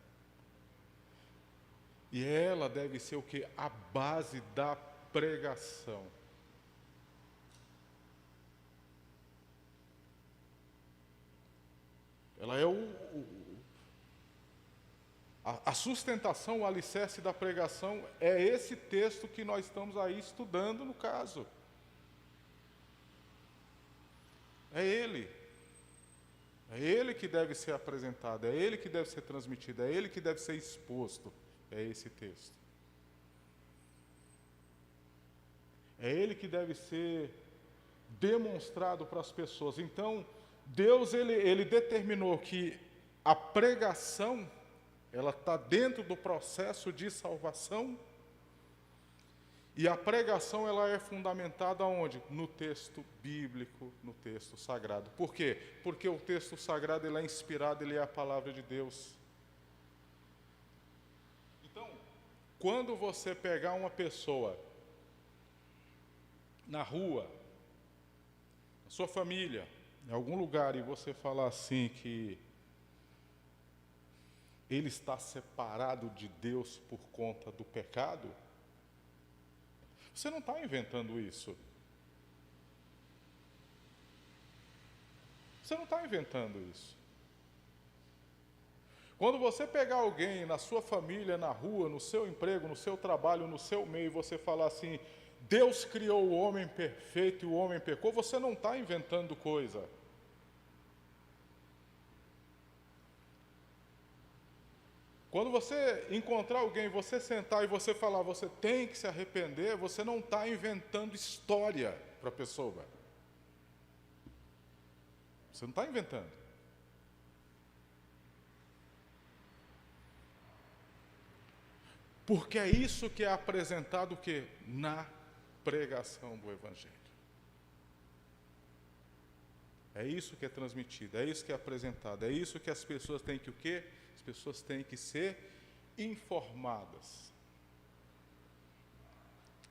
E ela deve ser o quê? A base da pregação. Ela é a sustentação, o alicerce da pregação é esse texto que nós estamos aí estudando, no caso. É ele. É ele que deve ser apresentado, é ele que deve ser transmitido, é ele que deve ser exposto. É esse texto. É ele que deve ser demonstrado para as pessoas. Então, Deus ele determinou que a pregação ela está dentro do processo de salvação e a pregação ela é fundamentada onde? No texto bíblico, no texto sagrado. Por quê? Porque o texto sagrado ele é inspirado, ele é a palavra de Deus. Então, quando você pegar uma pessoa na rua, na sua família, em algum lugar, e você falar assim que ele está separado de Deus por conta do pecado, Você não está inventando isso. Você não está inventando isso. Quando você pegar alguém na sua família, na rua, no seu emprego, no seu trabalho, no seu meio, e você falar assim, Deus criou o homem perfeito e o homem pecou, você não está inventando coisa. Quando você encontrar alguém, você sentar e você falar, você tem que se arrepender, você não está inventando história para a pessoa. Você não está inventando. Porque é isso que é apresentado o quê? Na pregação do Evangelho. É isso que é transmitido, é isso que é apresentado, é isso que as pessoas têm que o quê? As pessoas têm que ser informadas.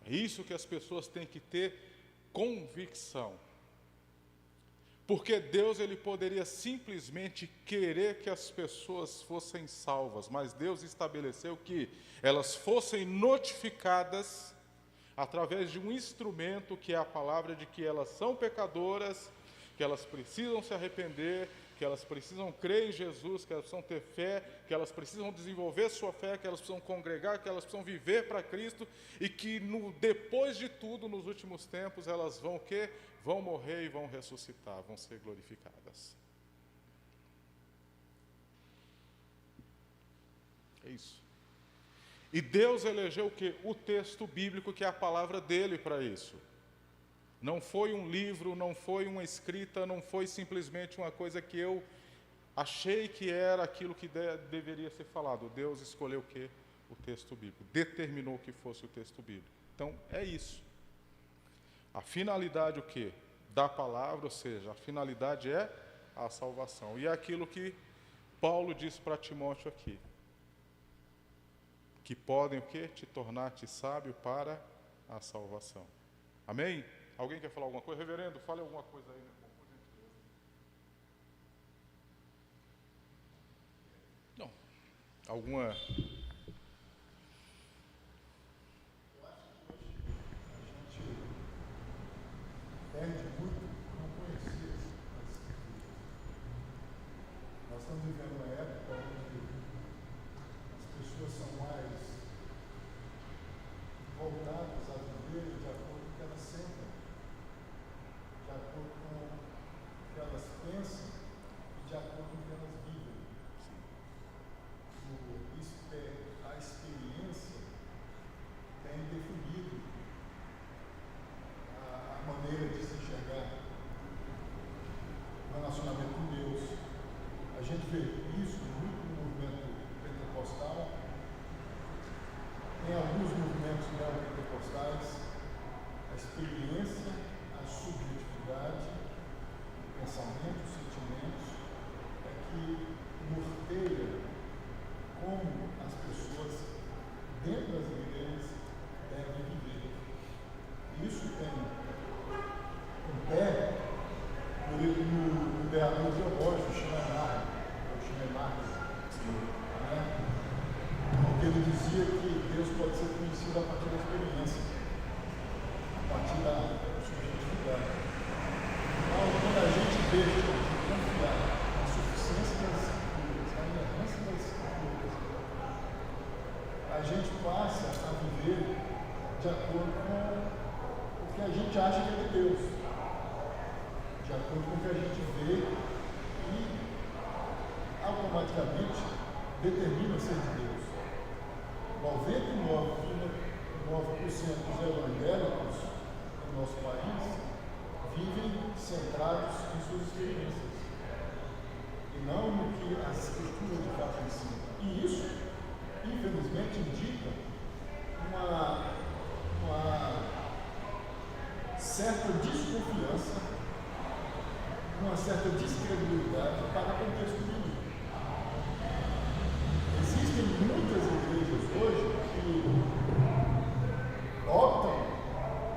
É isso que as pessoas têm que ter convicção. Porque Deus, ele poderia simplesmente querer que as pessoas fossem salvas, mas Deus estabeleceu que elas fossem notificadas através de um instrumento que é a palavra de que elas são pecadoras, que elas precisam se arrepender, que elas precisam crer em Jesus, que elas precisam ter fé, que elas precisam desenvolver sua fé, que elas precisam congregar, que elas precisam viver para Cristo e que depois de tudo, nos últimos tempos, elas vão o quê? Vão morrer e vão ressuscitar, vão ser glorificadas. É isso. E Deus elegeu o quê? O texto bíblico, que é a palavra dele para isso. Não foi um livro, não foi uma escrita, não foi simplesmente uma coisa que eu achei que era aquilo que deveria ser falado. Deus escolheu o quê? O texto bíblico. Determinou que fosse o texto bíblico. Então, é isso. A finalidade o quê? Da palavra, ou seja, a finalidade é a salvação. E é aquilo que Paulo diz para Timóteo aqui. Que podem o quê? Te tornar-te sábio para a salvação. Amém? Alguém quer falar alguma coisa? Reverendo, fale alguma coisa aí, meu irmão, por gentileza. Não. Alguma... Eu acho que hoje a gente perde muito por não conhecer as Escrituras. Nós estamos vivendo uma época onde as pessoas são mais voltadas a viver de acordo com o que elas sentem, de acordo com o que elas pensam e de acordo com o que elas vivem. A experiência tem definido a maneira de se enxergar o relacionamento com Deus. A gente vê isso muito no movimento pentecostal, em alguns movimentos neopentecostais, a experiência, a subjetividade, o pensamento, os sentimentos, é que norteia como as pessoas dentro das igrejas devem viver. Isso tem um pé no ideador teológico, o Schleiermacher, porque ele dizia que Deus pode ser conhecido a partir da experiência, a partir da subjetividade. Então, quando a gente deixa de confiar na suficiência das Escrituras, na inerrância das Escrituras, a gente passa a viver de acordo com o que a gente acha que é de Deus, de acordo com o que a gente vê e automaticamente determina ser de Deus. 99,9% dos evangélicos no nosso país vivem centrados em suas experiências e não no que as Escrituras de fato ensinam. E isso, infelizmente, indica uma certa desconfiança, uma certa descredibilidade para com o texto bíblico. Existem muitas igrejas hoje que optam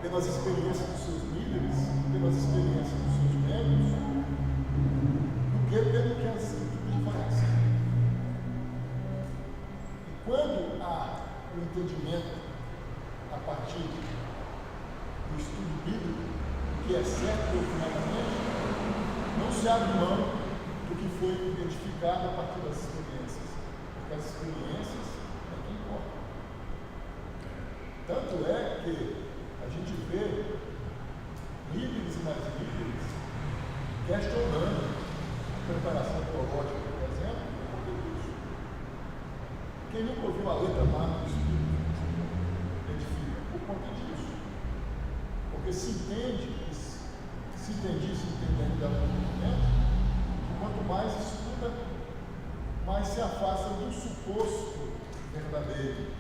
pelas experiências dos seus líderes, pelas experiências dos seus membros, do que pelo que as Escrituras fazem. E quando há o entendimento a partir se abre mão do que foi identificado a partir das experiências, porque as experiências é que importam. Tanto é que a gente vê líderes e mais líderes questionando a preparação teológica, por exemplo, por que isso? Quem nunca ouviu a letra magna do Espírito edifica por conta disso. Porque se entende ainda no movimento, quanto mais estuda, mais se afasta do suposto verdadeiro,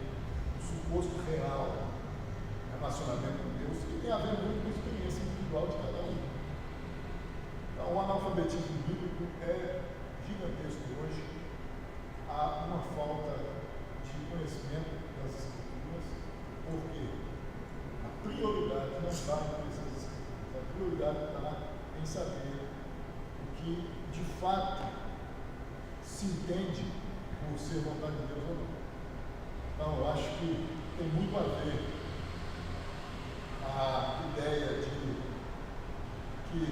do suposto real relacionamento com Deus, que tem a ver muito com a experiência individual de cada um. Então, o analfabetismo bíblico é gigantesco hoje. Há uma falta de conhecimento das Escrituras, porque a prioridade não está em conhecer as Escrituras, a prioridade está em saber o que de fato se entende por ser vontade de Deus ou não. Então, eu acho que tem muito a ver a ideia de que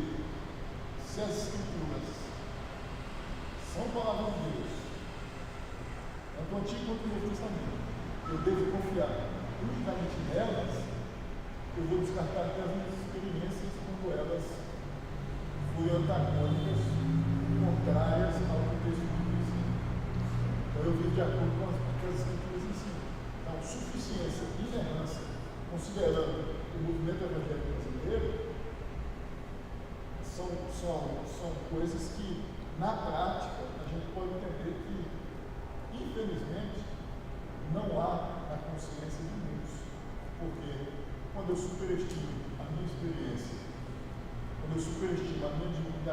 se as Escrituras são palavras de Deus, tanto o Antigo quanto o Novo Testamento, eu devo confiar unicamente nelas, eu vou descartar até as minhas experiências quando elas forem antagônicas, contrárias ao que o texto diz. Então eu vivo de acordo com as Escrituras ensinam. Então, suficiência e inerrância, considerando o movimento evangélico brasileiro, são coisas que, na prática, a gente pode entender que, infelizmente, não há na consciência de muitos. Porque quando eu superestimo a minha experiência, quando eu superestimo a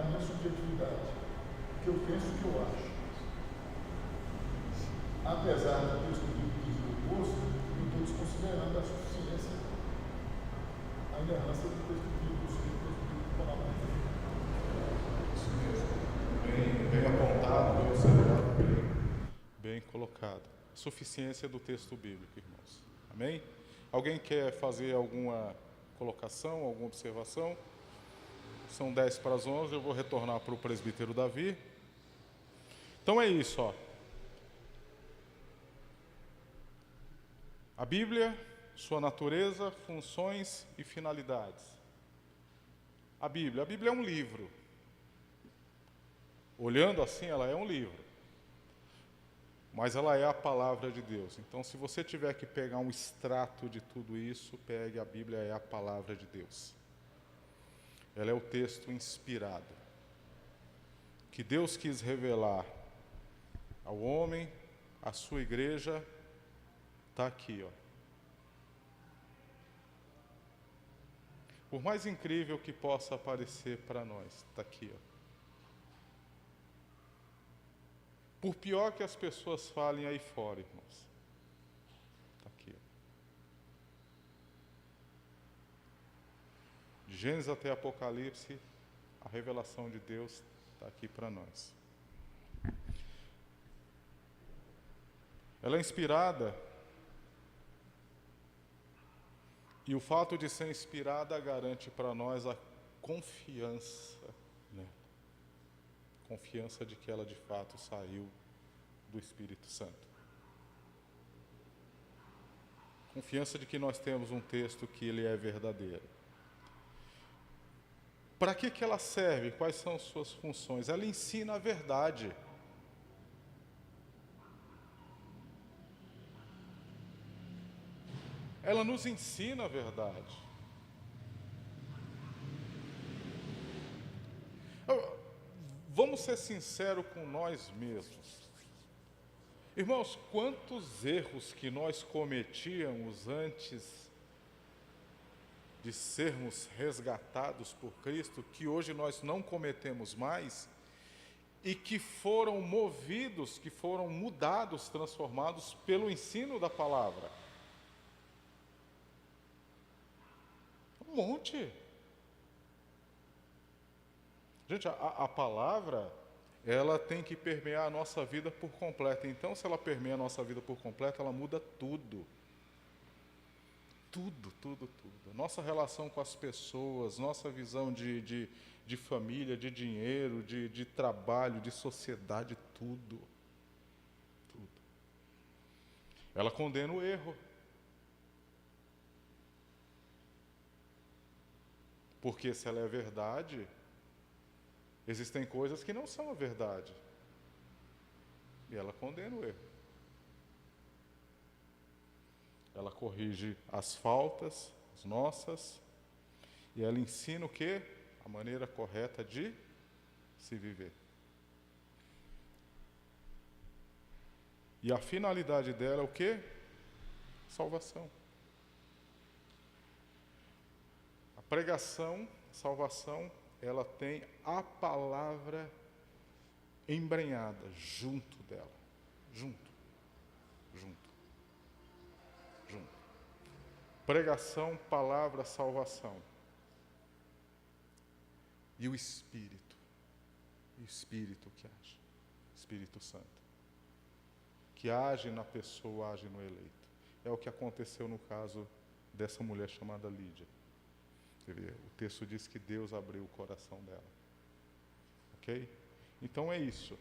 minha subjetividade, o que eu penso, o que eu acho, apesar do texto bíblico dizer o oposto, eu estou desconsiderando a suficiência, a inerrância do texto bíblico, o texto bíblico falar mais. Isso mesmo. Bem apontado, bem observado, bem colocado. Suficiência do texto bíblico, irmãos. Amém? Alguém quer fazer alguma colocação, alguma observação? São 10:11, eu vou retornar para o presbítero Davi. Então é isso, ó. A Bíblia, sua natureza, funções e finalidades. A Bíblia é um livro. Olhando assim, ela é um livro. Mas ela é a palavra de Deus. Então, se você tiver que pegar um extrato de tudo isso, pegue a Bíblia, é a palavra de Deus. Ela é o texto inspirado, que Deus quis revelar ao homem, à sua igreja. Está aqui, ó. Por mais incrível que possa parecer para nós, está aqui, ó. Por pior que as pessoas falem aí fora, irmãos, está aqui, ó. De Gênesis até Apocalipse, a revelação de Deus está aqui para nós. Ela é inspirada, e o fato de ser inspirada garante para nós a confiança, né? Confiança de que ela de fato saiu do Espírito Santo. Confiança de que nós temos um texto que ele é verdadeiro. Para que ela serve? Quais são suas funções? Ela ensina a verdade. Ela nos ensina a verdade. Vamos ser sinceros com nós mesmos. Irmãos, quantos erros que nós cometíamos antes de sermos resgatados por Cristo, que hoje nós não cometemos mais, e que foram movidos, que foram mudados, transformados pelo ensino da palavra. Um monte. Gente, a palavra, ela tem que permear a nossa vida por completo. Então, se ela permeia a nossa vida por completo, ela muda tudo. Tudo, tudo, tudo. Nossa relação com as pessoas, nossa visão de família, de dinheiro, de trabalho, de sociedade, tudo. Tudo. Ela condena o erro. Porque se ela é verdade, existem coisas que não são a verdade. E ela condena o erro. Ela corrige as faltas, as nossas, e ela ensina o quê? A maneira correta de se viver. E a finalidade dela é o quê? Salvação. A pregação, salvação, ela tem a palavra embrenhada junto dela. Junto. Pregação, palavra, salvação. E o Espírito que age, Espírito Santo, que age na pessoa, age no eleito. É o que aconteceu no caso dessa mulher chamada Lídia. Você vê, o texto diz que Deus abriu o coração dela. Ok? Então é isso.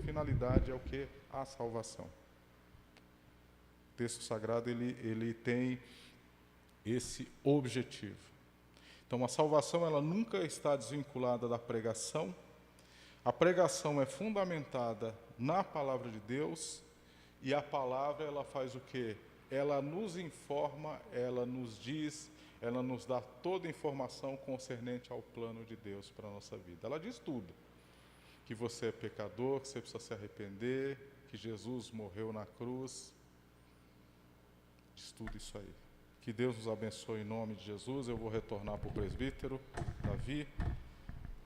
Finalidade é o que? A salvação. O texto sagrado, ele tem esse objetivo. Então, a salvação, ela nunca está desvinculada da pregação. A pregação é fundamentada na palavra de Deus, e a palavra, ela faz o quê? Ela nos informa, ela nos diz, ela nos dá toda a informação concernente ao plano de Deus para a nossa vida. Ela diz tudo. Que você é pecador, que você precisa se arrepender, que Jesus morreu na cruz. Diz tudo isso aí. Que Deus nos abençoe em nome de Jesus. Eu vou retornar para o presbítero Davi.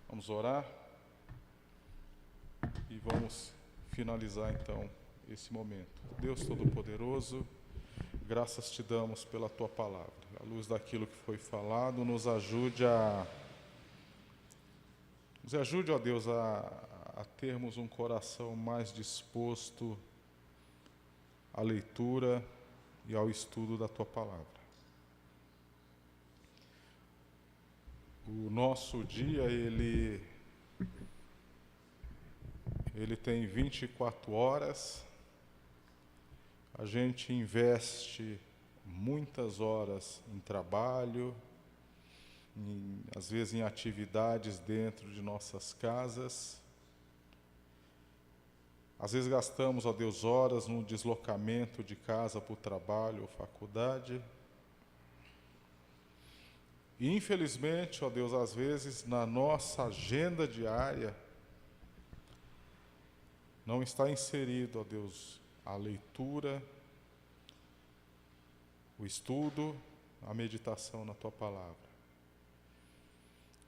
Vamos orar. E vamos finalizar então esse momento. Deus Todo-Poderoso, graças te damos pela tua palavra. À luz daquilo que foi falado, nos ajude, ó Deus, a termos um coração mais disposto à leitura e ao estudo da tua palavra. O nosso dia, ele tem 24 horas. A gente investe muitas horas em trabalho, às vezes em atividades dentro de nossas casas. Às vezes gastamos, ó Deus, horas no deslocamento de casa para o trabalho ou faculdade. E infelizmente, ó Deus, às vezes na nossa agenda diária não está inserido, ó Deus, a leitura, o estudo, a meditação na tua palavra.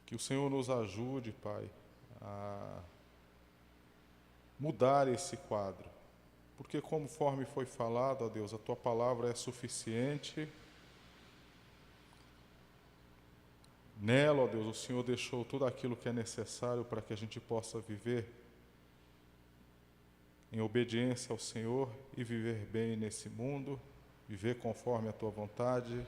Que o Senhor nos ajude, Pai, a mudar esse quadro. Porque conforme foi falado, ó Deus, a tua palavra é suficiente. Nela, ó Deus, o Senhor deixou tudo aquilo que é necessário para que a gente possa viver em obediência ao Senhor e viver bem nesse mundo, viver conforme a tua vontade.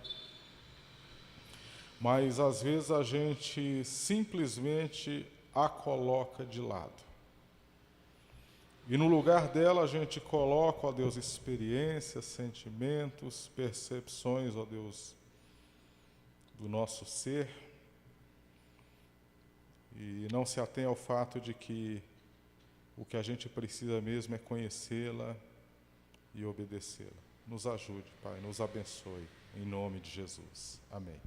Mas às vezes a gente simplesmente a coloca de lado. E no lugar dela a gente coloca, ó Deus, experiências, sentimentos, percepções, ó Deus, do nosso ser. E não se atém ao fato de que o que a gente precisa mesmo é conhecê-la e obedecê-la. Nos ajude, Pai, nos abençoe, em nome de Jesus. Amém.